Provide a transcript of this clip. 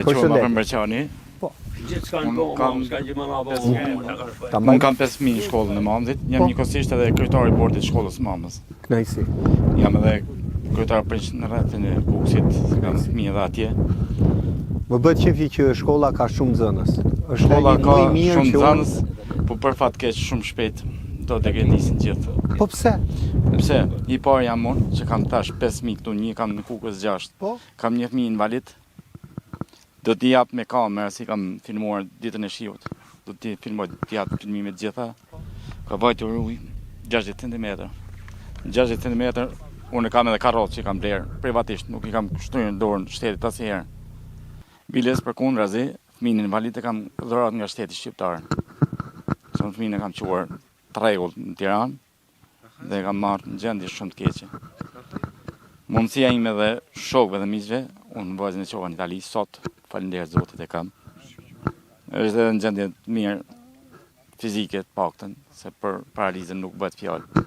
Përshëndetje. Po. Unë kam 5 fëmijë në shkollën e Mamzit, jam njëkohësisht edhe kryetari i bordit të shkollës së Mamës. Kënaqësi. Jam edhe kryetar në rrethin e Kukësit, kam fëmijë edhe atje. Më bëhet qefi që shkolla ka shumë nxënës. Është Shkolla një ka më i mirë shumë që nxënës, po për fat keq shumë shpejt do të degradisin gjithë. Po pse? Pse? I parë jam unë që kam tash 5 fëmijë këtu, një kam në Kukës 6. Po. Kam një fëmijë invalid. Do t'i jap me kamerë, si kam filmuar ditën e shiut. Do t'i filmoj, t'i jap filmimet gjitha. Ka vajtur ujë 60 cm. 60 cm, unë kam edhe karrocë që kam blerë privatisht, nuk i kam shtryer në dorën shtetit asnjëherë. Biles përkundrazi, fëmijën invalid e kam dhurat nga shteti shqiptar. Se unë fëmijën e kam quar Tregull në Tiranë dhe e kam marrë në gjendje shumë të keqe. Mundësia ime dhe shokëve dhe miqve, unë në vajzën e qoha në Itali sot, falenderë Zotit e kam. Është edhe në gjendje të mirë fizike të paktën, se për paralizën nuk bëhet fjalë.